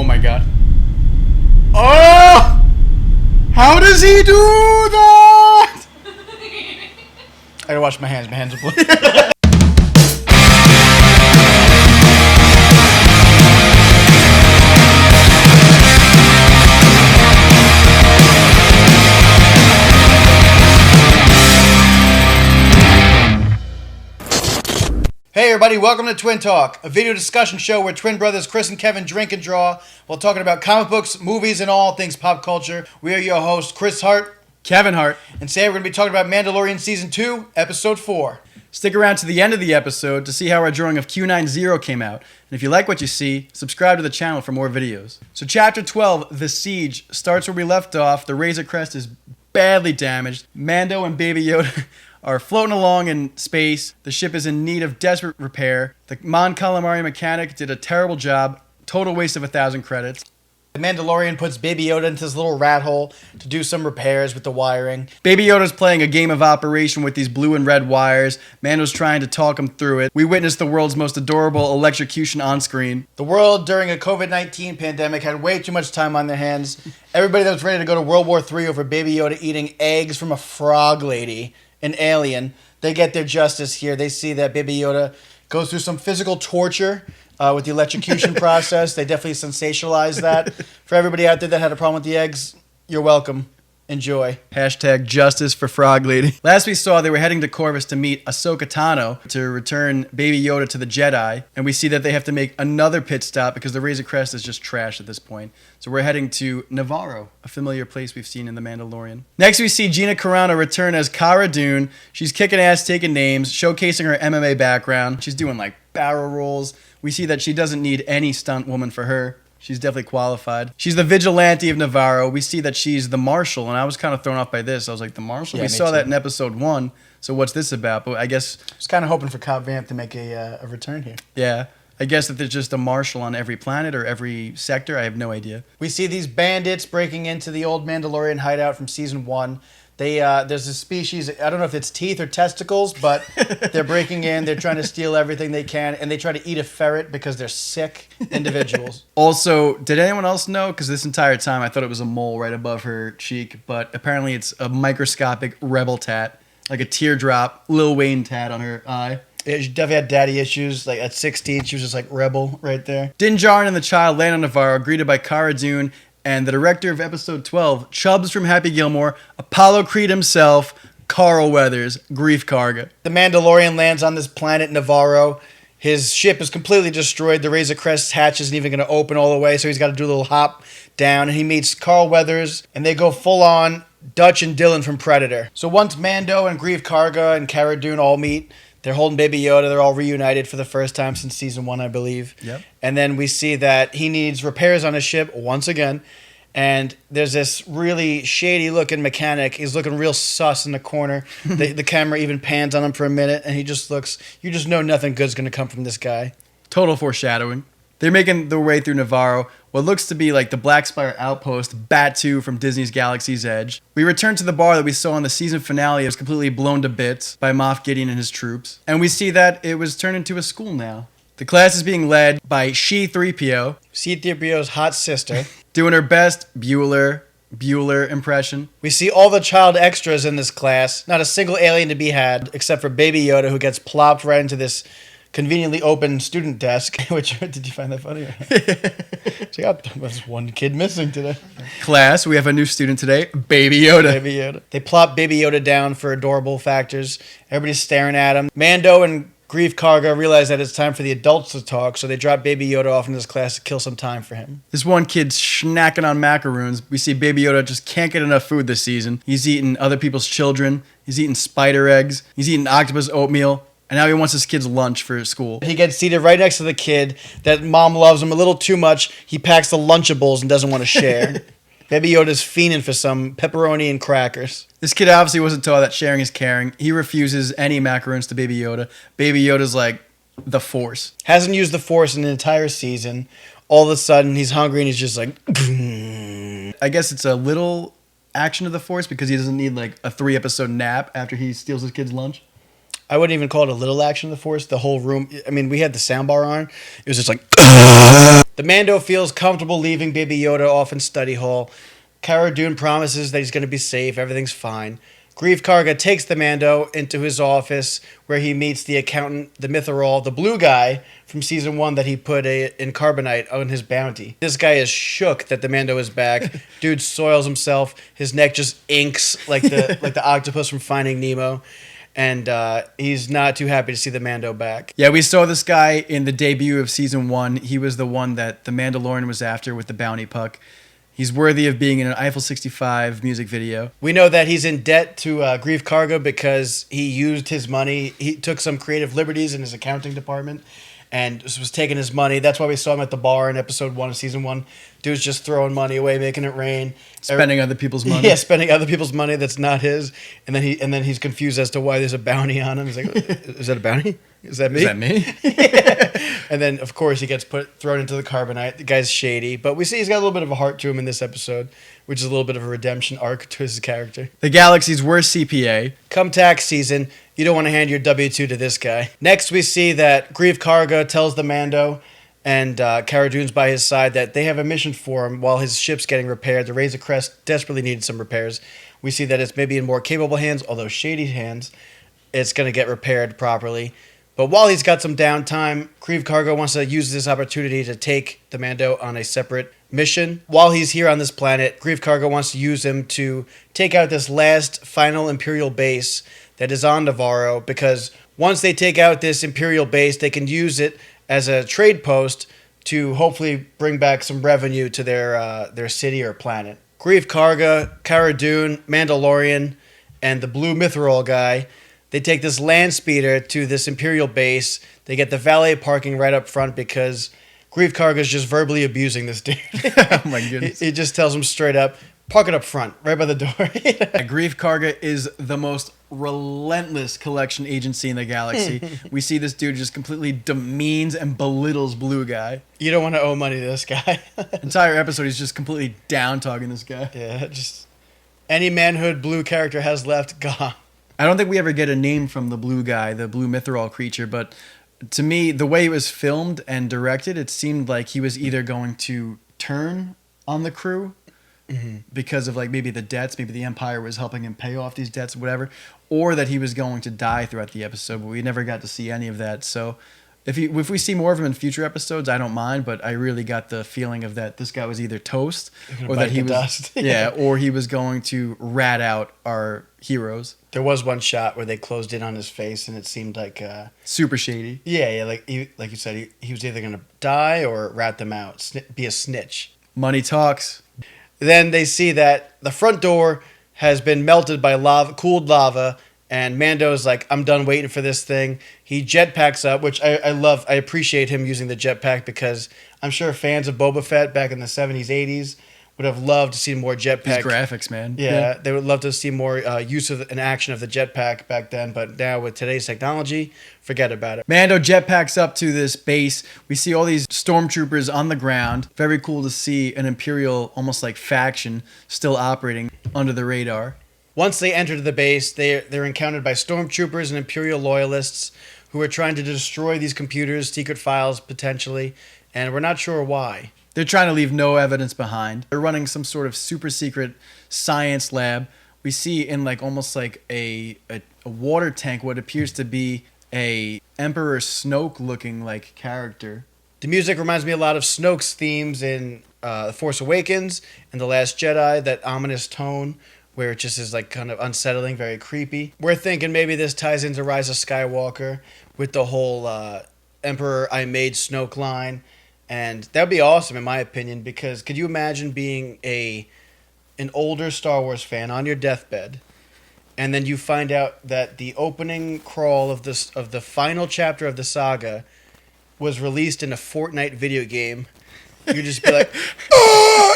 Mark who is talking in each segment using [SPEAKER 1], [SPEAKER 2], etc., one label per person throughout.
[SPEAKER 1] Oh my god. Oh! How does he do that? I gotta wash my hands. My hands are bloody. Hey everybody, welcome to Twin Talk, a video discussion show where twin brothers Chris and Kevin drink and draw while talking about comic books, movies, and all things pop culture. We are your hosts, Chris Hart,
[SPEAKER 2] Kevin Hart,
[SPEAKER 1] and today we're going to be talking about Mandalorian Season 2, Episode 4.
[SPEAKER 2] Stick around to the end of the episode to see how our drawing of Q90 came out. And if you like what you see, subscribe to the channel for more videos. So Chapter 12, The Seige, starts where we left off. The Razor Crest is badly damaged. Mando and Baby Yoda are floating along in space. The ship is in need of desperate repair. The Mon Calamari mechanic did a terrible job. Total waste of 1,000 credits.
[SPEAKER 1] The Mandalorian puts Baby Yoda into this little rat hole to do some repairs with the wiring.
[SPEAKER 2] Baby Yoda's playing a game of Operation with these blue and red wires. Mando's trying to talk him through it. We witnessed the world's most adorable electrocution on screen.
[SPEAKER 1] The world during a COVID-19 pandemic had way too much time on their hands. Everybody that was ready to go to World War III over Baby Yoda eating eggs from a frog lady, an alien, they get their justice here. They see that Baby Yoda goes through some physical torture with the electrocution process. They definitely sensationalize that. For everybody out there that had a problem with the eggs, you're welcome. Enjoy.
[SPEAKER 2] Hashtag justice for Frog Lady. Last we saw, they were heading to Corvus to meet Ahsoka Tano to return Baby Yoda to the Jedi. And we see that they have to make another pit stop because the Razor Crest is just trash at this point. So we're heading to Navarro, a familiar place we've seen in The Mandalorian. Next we see Gina Carano return as Cara Dune. She's kicking ass, taking names, showcasing her MMA background. She's doing like barrel rolls. We see that she doesn't need any stunt woman for her. She's definitely qualified. She's the vigilante of Navarro. We see that she's the marshal, and I was kind of thrown off by this. I was like, the marshal?
[SPEAKER 1] Yeah,
[SPEAKER 2] we saw that in episode 1, so what's this about? But I guess...
[SPEAKER 1] I was kind of hoping for Cobb Vanth to make a return here.
[SPEAKER 2] Yeah. I guess that there's just a marshal on every planet or every sector. I have no idea.
[SPEAKER 1] We see these bandits breaking into the old Mandalorian hideout from Season 1. There's a species, I don't know if it's teeth or testicles, but they're breaking in, they're trying to steal everything they can, and they try to eat a ferret because they're sick individuals.
[SPEAKER 2] Also, did anyone else know? Because this entire time I thought it was a mole right above her cheek, but apparently it's a microscopic rebel tat, like a teardrop, Lil Wayne tat on her eye.
[SPEAKER 1] Yeah, she definitely had daddy issues. Like at 16, she was just like rebel right there.
[SPEAKER 2] Din Djarin and the child land on Navarro, greeted by Cara Dune, and the director of episode 12, Chubbs from Happy Gilmore, Apollo Creed himself, Carl Weathers, Grief Karga.
[SPEAKER 1] The Mandalorian lands on this planet, Navarro. His ship is completely destroyed. The Razor Crest hatch isn't even going to open all the way, so he's got to do a little hop down. And he meets Carl Weathers, and they go full on Dutch and Dylan from Predator. So once Mando and Grief Karga and Cara Dune all meet, they're holding Baby Yoda. They're all reunited for the first time since Season 1, I believe.
[SPEAKER 2] Yep.
[SPEAKER 1] And then we see that he needs repairs on his ship once again. And there's this really shady-looking mechanic. He's looking real sus in the corner. The camera even pans on him for a minute, and he just looks... You just know nothing good's going to come from this guy.
[SPEAKER 2] Total foreshadowing. They're making their way through Navarro, what looks to be like the Black Spire outpost, Bat-2 from Disney's Galaxy's Edge. We return to the bar that we saw in the season finale. It was completely blown to bits by Moff Gideon and his troops. And we see that it was turned into a school now. The class is being led by C-3PO.
[SPEAKER 1] C-3PO's hot sister.
[SPEAKER 2] Doing her best Bueller impression.
[SPEAKER 1] We see all the child extras in this class. Not a single alien to be had, except for Baby Yoda, who gets plopped right into this conveniently open student desk. Which, did you find that funny? There's one kid missing today.
[SPEAKER 2] Class, we have a new student today, Baby Yoda.
[SPEAKER 1] Baby Yoda. They plop Baby Yoda down for adorable factors. Everybody's staring at him. Mando and Grief Karga realize that it's time for the adults to talk, so they drop Baby Yoda off into this class to kill some time for him.
[SPEAKER 2] This one kid's snacking on macaroons. We see Baby Yoda just can't get enough food this season. He's eating other people's children. He's eating spider eggs. He's eating octopus oatmeal. And now he wants his kid's lunch for school.
[SPEAKER 1] He gets seated right next to the kid that mom loves him a little too much. He packs the Lunchables and doesn't want to share. Baby Yoda's fiending for some pepperoni and crackers.
[SPEAKER 2] This kid obviously wasn't taught that sharing is caring. He refuses any macaroons to Baby Yoda. Baby Yoda's like the Force.
[SPEAKER 1] Hasn't used the Force in an entire season. All of a sudden, he's hungry and he's just like...
[SPEAKER 2] I guess it's a little action of the Force because he doesn't need like a 3-episode nap after he steals his kid's lunch.
[SPEAKER 1] I wouldn't even call it a little action of the Force. The whole room... I mean, we had the soundbar on. It was just like... The Mando feels comfortable leaving Baby Yoda off in study hall. Cara Dune promises that he's going to be safe, everything's fine. Grief Karga takes the Mando into his office where he meets the accountant, the Mythrol, the blue guy from season 1 that he put in carbonite on his bounty. This guy is shook that the Mando is back. Dude soils himself. His neck just inks like the octopus from Finding Nemo. And he's not too happy to see the Mando back.
[SPEAKER 2] Yeah, we saw this guy in the debut of season 1. He was the one that the Mandalorian was after with the bounty puck. He's worthy of being in an Eiffel 65 music video.
[SPEAKER 1] We know that he's in debt to Grief Karga because he used his money. He took some creative liberties in his accounting department and was taking his money. That's why we saw him at the bar in episode 1 of season 1. Dude's just throwing money away, making it rain.
[SPEAKER 2] Spending other people's money.
[SPEAKER 1] Yeah, spending other people's money that's not his. And then he's confused as to why there's a bounty on him. He's like, is that a bounty? Is that me?
[SPEAKER 2] Is that me?
[SPEAKER 1] And then, of course, he gets thrown into the carbonite. The guy's shady. But we see he's got a little bit of a heart to him in this episode, which is a little bit of a redemption arc to his character.
[SPEAKER 2] The galaxy's worst CPA.
[SPEAKER 1] Come tax season, you don't want to hand your W-2 to this guy. Next, we see that Grief Karga tells the Mando and Cara Dune's by his side that they have a mission for him while his ship's getting repaired. The Razor Crest desperately needed some repairs. We see that it's maybe in more capable hands, although shady hands. It's going to get repaired properly. But while he's got some downtime, Grief Karga wants to use this opportunity to take the Mando on a separate mission. While he's here on this planet, Grief Karga wants to use him to take out this last final Imperial base that is on Navarro, because once they take out this Imperial base, they can use it as a trade post to hopefully bring back some revenue to their city or planet. Grief Karga, Cara Dune, Mandalorian, and the blue Mythrol guy, they take this land speeder to this Imperial base. They get the valet parking right up front because Grief Karga is just verbally abusing this dude.
[SPEAKER 2] Oh my goodness.
[SPEAKER 1] He just tells him straight up, park it up front, right by the door.
[SPEAKER 2] Grief Karga is the most relentless collection agency in the galaxy. We see this dude just completely demeans and belittles Blue Guy.
[SPEAKER 1] You don't want to owe money to this guy.
[SPEAKER 2] Entire episode, he's just completely down talking this guy.
[SPEAKER 1] Yeah, just any manhood Blue character has left, gone.
[SPEAKER 2] I don't think we ever get a name from the Blue Guy, the blue Mythrol creature, but to me, the way it was filmed and directed, it seemed like he was either going to turn on the crew because of like maybe the debts, maybe the Empire was helping him pay off these debts or whatever, or that he was going to die throughout the episode, but we never got to see any of that. So if we see more of him in future episodes, I don't mind, but I really got the feeling of that this guy was either toast or that he was
[SPEAKER 1] dust.
[SPEAKER 2] Yeah, or he was going to rat out our heroes.
[SPEAKER 1] There was one shot where they closed in on his face, and it seemed like
[SPEAKER 2] super shady.
[SPEAKER 1] Yeah, like you said, he was either gonna die or rat them out, be a snitch.
[SPEAKER 2] Money talks.
[SPEAKER 1] Then they see that the front door has been melted by cooled lava, and Mando's like, I'm done waiting for this thing. He jetpacks up, which I love. I appreciate him using the jetpack because I'm sure fans of Boba Fett back in the 70s, 80s would have loved to see more jetpack.
[SPEAKER 2] His graphics, man.
[SPEAKER 1] Yeah, they would love to see more use of an action of the jetpack back then, but now with today's technology, forget about it.
[SPEAKER 2] Mando jetpacks up to this base. We see all these stormtroopers on the ground. Very cool to see an Imperial, almost like faction, still operating under the radar.
[SPEAKER 1] Once they enter the base, they're encountered by stormtroopers and Imperial loyalists who are trying to destroy these computers, secret files potentially, and we're not sure why.
[SPEAKER 2] They're trying to leave no evidence behind. They're running some sort of super secret science lab. We see in like almost like a water tank what appears to be a Emperor Snoke looking like character.
[SPEAKER 1] The music reminds me a lot of Snoke's themes in The Force Awakens and The Last Jedi, that ominous tone where it just is like kind of unsettling, very creepy. We're thinking maybe this ties into Rise of Skywalker with the whole Emperor I Made Snoke line. And that would be awesome, in my opinion, because could you imagine being an older Star Wars fan on your deathbed, and then you find out that the opening crawl of the final chapter of the saga was released in a Fortnite video game? You'd just be like, oh!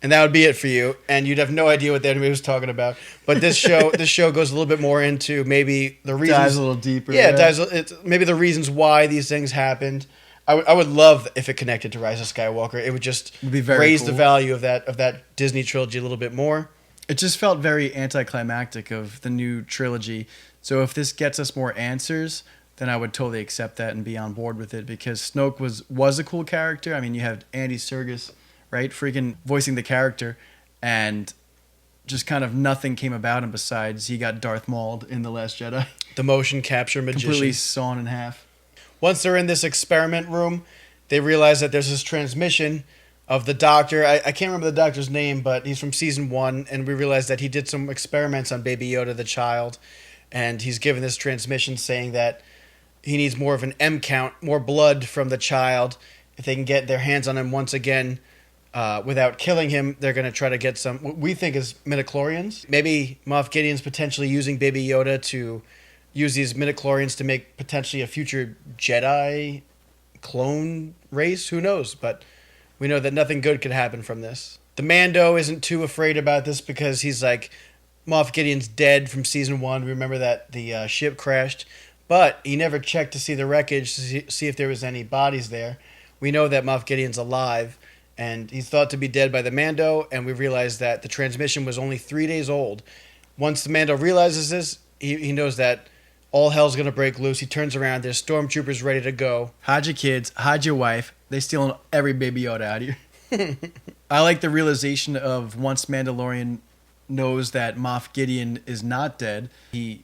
[SPEAKER 1] And that would be it for you, and you'd have no idea what the enemy was talking about. But this show goes a little bit more into maybe the reasons.
[SPEAKER 2] Dives a little deeper.
[SPEAKER 1] Yeah, it's maybe the reasons why these things happened. I would love if it connected to Rise of Skywalker. It would just raise the value of that Disney trilogy a little bit more.
[SPEAKER 2] It just felt very anticlimactic of the new trilogy. So if this gets us more answers, then I would totally accept that and be on board with it, because Snoke was a cool character. I mean, you have Andy Serkis, right, freaking voicing the character, and just kind of nothing came about him besides he got Darth Mauled in The Last Jedi.
[SPEAKER 1] The motion capture magician.
[SPEAKER 2] Completely sawn in half.
[SPEAKER 1] Once they're in this experiment room, they realize that there's this transmission of the doctor. I can't remember the doctor's name, but he's from season 1, and we realize that he did some experiments on Baby Yoda, the child, and he's given this transmission saying that he needs more of an M count, more blood from the child. If they can get their hands on him once again without killing him, they're going to try to get some, what we think is midichlorians. Maybe Moff Gideon's potentially using Baby Yoda to use these midichlorians to make potentially a future Jedi clone race. Who knows? But we know that nothing good could happen from this. The Mando isn't too afraid about this because he's like, Moff Gideon's dead from season 1. We remember that the ship crashed, but he never checked to see the wreckage to see if there was any bodies there. We know that Moff Gideon's alive, and he's thought to be dead by the Mando, and we realize that the transmission was only 3 days old. Once the Mando realizes this, he knows that all hell's going to break loose. He turns around. There's stormtroopers ready to go.
[SPEAKER 2] Hide your kids. Hide your wife. They stealing every Baby Yoda out of here. I like the realization of once Mandalorian knows that Moff Gideon is not dead, he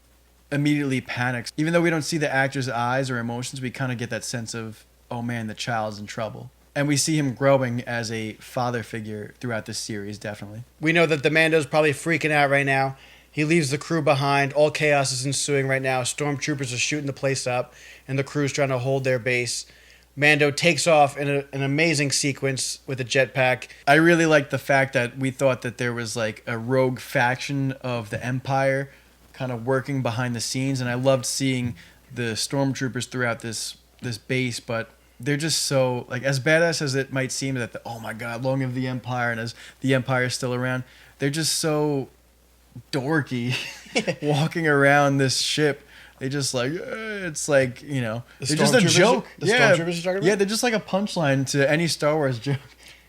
[SPEAKER 2] immediately panics. Even though we don't see the actor's eyes or emotions, we kind of get that sense of, oh man, the child's in trouble. And we see him growing as a father figure throughout this series, definitely.
[SPEAKER 1] We know that the Mando's probably freaking out right now. He leaves the crew behind. All chaos is ensuing right now. Stormtroopers are shooting the place up, and the crew's trying to hold their base. Mando takes off in an amazing sequence with a jetpack.
[SPEAKER 2] I really like the fact that we thought that there was like a rogue faction of the Empire kind of working behind the scenes, and I loved seeing the stormtroopers throughout this base, but they're just so, like, as badass as it might seem that, oh my god, long live the Empire, and as the Empire is still around, they're just so dorky walking around this ship. They just like, it's like, you know, they're just a joke.
[SPEAKER 1] The stormtroopers you're talking about?
[SPEAKER 2] Yeah, they're just like a punchline to any Star Wars joke.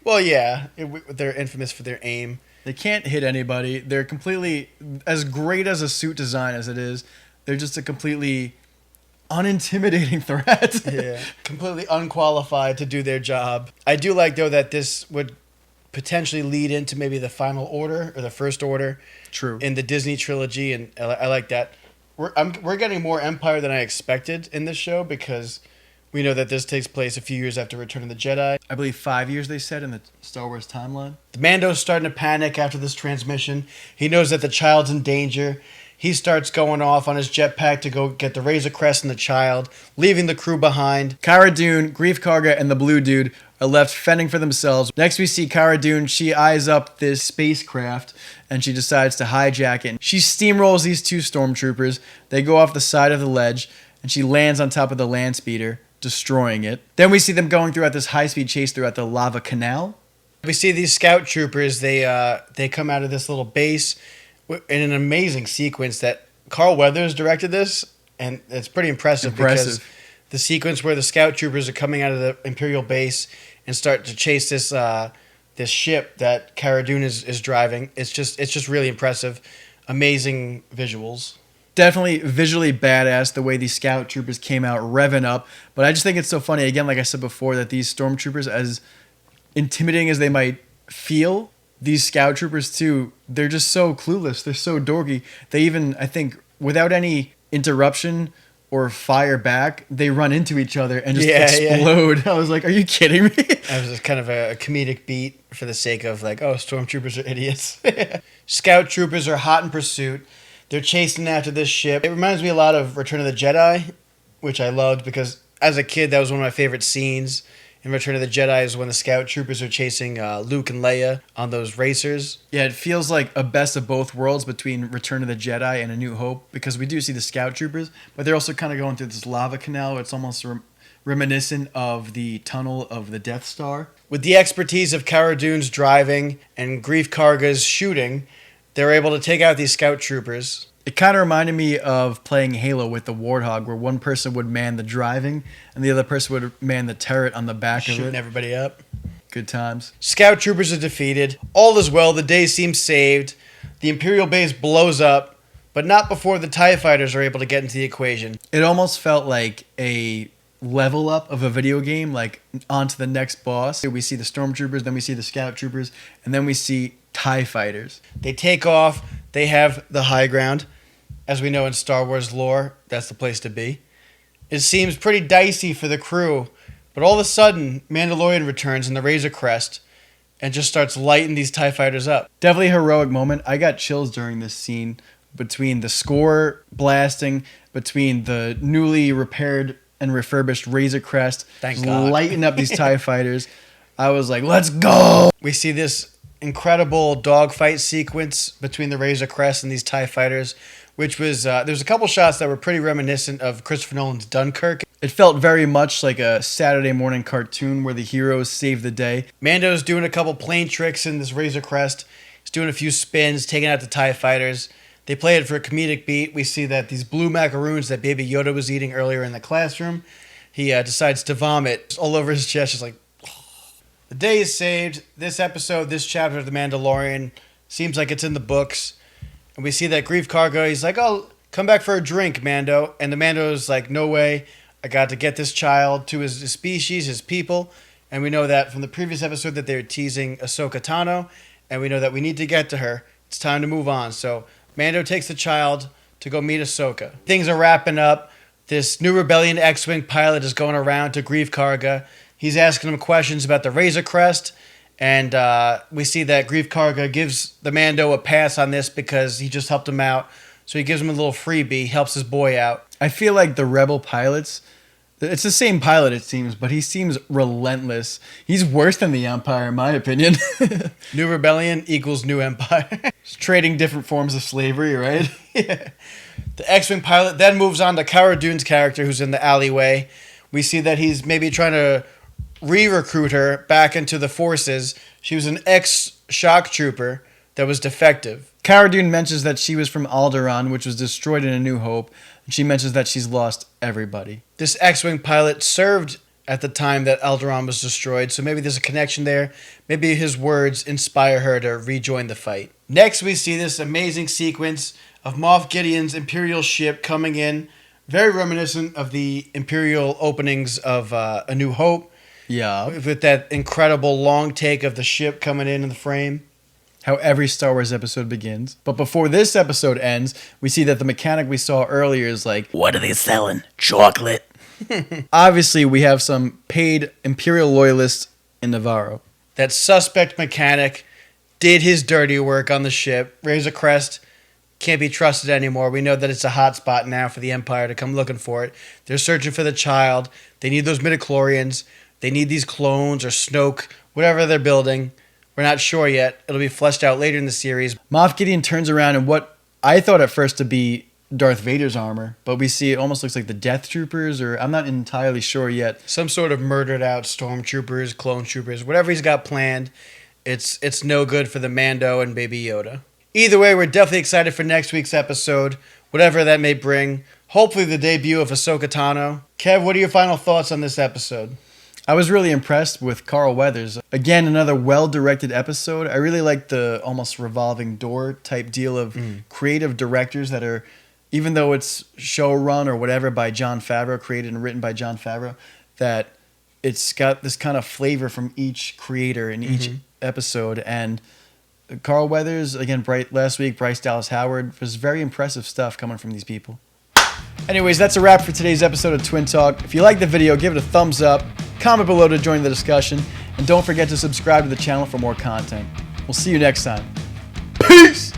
[SPEAKER 1] Well, yeah, they're infamous for their aim.
[SPEAKER 2] They can't hit anybody. They're completely, as great as a suit design as it is, they're just a completely unintimidating threat.
[SPEAKER 1] Yeah, completely unqualified to do their job. I do like, though, that this would potentially lead into maybe the Final Order or the First Order.
[SPEAKER 2] True.
[SPEAKER 1] In the Disney trilogy, and I like that. We're getting more Empire than I expected in this show, because we know that this takes place a few years after Return of the Jedi.
[SPEAKER 2] I believe 5 years they said in the Star Wars timeline.
[SPEAKER 1] The Mando's starting to panic after this transmission. He knows that the child's in danger. He starts going off on his jetpack to go get the Razor Crest and the child, leaving the crew behind.
[SPEAKER 2] Cara Dune, Grief Karga, and the Blue Dude are left fending for themselves. Next we see Cara Dune. She eyes up this spacecraft, and she decides to hijack it. She steamrolls these two stormtroopers. They go off the side of the ledge, and she lands on top of the land speeder, destroying it. Then we see them going throughout this high-speed chase throughout the lava canal.
[SPEAKER 1] We see these scout troopers. They come out of this little base in an amazing sequence that Carl Weathers directed this, and it's pretty impressive. Because the sequence where the scout troopers are coming out of the Imperial base and start to chase this ship that Cara Dune is driving. It's just really impressive. Amazing visuals.
[SPEAKER 2] Definitely visually badass the way these scout troopers came out revving up. But I just think it's so funny, again, like I said before, that these stormtroopers, as intimidating as they might feel, these scout troopers too, they're just so clueless. They're so dorky. They even, I think, without any interruption or fire back, they run into each other and just explode. Yeah. I was like, are you kidding me?
[SPEAKER 1] That was just kind of a comedic beat for the sake of like, oh, stormtroopers are idiots. Scout troopers are hot in pursuit. They're chasing after this ship. It reminds me a lot of Return of the Jedi, which I loved because as a kid, that was one of my favorite scenes. In Return of the Jedi is when the scout troopers are chasing Luke and Leia on those racers. Yeah,
[SPEAKER 2] it feels like a best of both worlds between Return of the Jedi and A New Hope, because we do see the scout troopers, but they're also kind of going through this lava canal. It's almost reminiscent of the tunnel of the Death Star.
[SPEAKER 1] With the expertise of Cara Dune's driving and Grief Karga's shooting, they're able to take out these scout troopers.
[SPEAKER 2] It kind of reminded me of playing Halo with the Warthog, where one person would man the driving and the other person would man the turret on the back of it.
[SPEAKER 1] Shooting everybody up.
[SPEAKER 2] Good times.
[SPEAKER 1] Scout troopers are defeated. All is well. The day seems saved. The Imperial base blows up, but not before the TIE fighters are able to get into the equation.
[SPEAKER 2] It almost felt like a level up of a video game, like onto the next boss. We see the stormtroopers, then we see the scout troopers, and then we see TIE fighters.
[SPEAKER 1] They take off. They have the high ground. As we know in Star Wars lore, that's the place to be. It seems pretty dicey for the crew, but all of a sudden, Mandalorian returns in the Razor Crest and just starts lighting these TIE fighters up.
[SPEAKER 2] Definitely a heroic moment. I got chills during this scene between the score blasting, between the newly repaired and refurbished Razor Crest,
[SPEAKER 1] Thank God.
[SPEAKER 2] lighting up these TIE fighters. I was like, let's go!
[SPEAKER 1] We see this incredible dogfight sequence between the Razor Crest and these TIE fighters, which was, there's a couple shots that were pretty reminiscent of Christopher Nolan's Dunkirk.
[SPEAKER 2] It felt very much like a Saturday morning cartoon where the heroes save the day.
[SPEAKER 1] Mando's doing a couple plane tricks in this Razor Crest. He's doing a few spins, taking out the TIE fighters. They play it for a comedic beat. We see that these blue macaroons that Baby Yoda was eating earlier in the classroom, he decides to vomit all over his chest. Just like, the day is saved. This episode, this chapter of The Mandalorian, seems like it's in the books. And we see that Grief Karga, he's like, oh, come back for a drink, Mando. And the Mando's like, no way. I got to get this child to his species, his people. And we know that from the previous episode that they were teasing Ahsoka Tano. And we know that we need to get to her. It's time to move on. So Mando takes the child to go meet Ahsoka. Things are wrapping up. This new Rebellion X-Wing pilot is going around to Grief Karga. He's asking him questions about the Razor Crest. And we see that Grief Karga gives the Mando a pass on this because he just helped him out. So he gives him a little freebie, helps his boy out.
[SPEAKER 2] I feel like the Rebel pilots, it's the same pilot it seems, but he seems relentless. He's worse than the Empire in my opinion.
[SPEAKER 1] New Rebellion equals New Empire.
[SPEAKER 2] Trading different forms of slavery, right?
[SPEAKER 1] Yeah. The X-Wing pilot then moves on to Cara Dune's character who's in the alleyway. We see that he's maybe trying to re-recruit her back into the forces. She was an ex-shock trooper that was defective.
[SPEAKER 2] Cara Dune mentions that she was from Alderaan, which was destroyed in A New Hope, and she mentions that she's lost everybody.
[SPEAKER 1] This X-Wing pilot served at the time that Alderaan was destroyed, so maybe there's a connection there. Maybe his words inspire her to rejoin the fight. Next, we see this amazing sequence of Moff Gideon's Imperial ship coming in, very reminiscent of the Imperial openings of A New Hope.
[SPEAKER 2] Yeah.
[SPEAKER 1] With that incredible long take of the ship coming in the frame.
[SPEAKER 2] How every Star Wars episode begins. But before this episode ends, we see that the mechanic we saw earlier is like, what are they selling? Chocolate. Obviously, we have some paid Imperial loyalists in Navarro.
[SPEAKER 1] That suspect mechanic did his dirty work on the ship. Razor Crest can't be trusted anymore. We know that it's a hot spot now for the Empire to come looking for it. They're searching for the child. They need those midichlorians. They need these clones or Snoke, whatever they're building. We're not sure yet. It'll be fleshed out later in the series.
[SPEAKER 2] Moff Gideon turns around in what I thought at first to be Darth Vader's armor, but we see it almost looks like the Death Troopers, or I'm not entirely sure yet.
[SPEAKER 1] Some sort of murdered out stormtroopers, clone troopers, whatever he's got planned. It's no good for the Mando and Baby Yoda. Either way, we're definitely excited for next week's episode, whatever that may bring. Hopefully the debut of Ahsoka Tano. Kev, what are your final thoughts on this episode?
[SPEAKER 2] I was really impressed with Carl Weathers. Again, another well-directed episode. I really like the almost revolving door type deal of creative directors that are, even though it's showrun or whatever by Jon Favreau, created and written by Jon Favreau, that it's got this kind of flavor from each creator in each episode. And Carl Weathers, again, last week, Bryce Dallas Howard, was very impressive stuff coming from these people. Anyways, that's a wrap for today's episode of Twin Talk. If you liked the video, give it a thumbs up, comment below to join the discussion, and don't forget to subscribe to the channel for more content. We'll see you next time. Peace!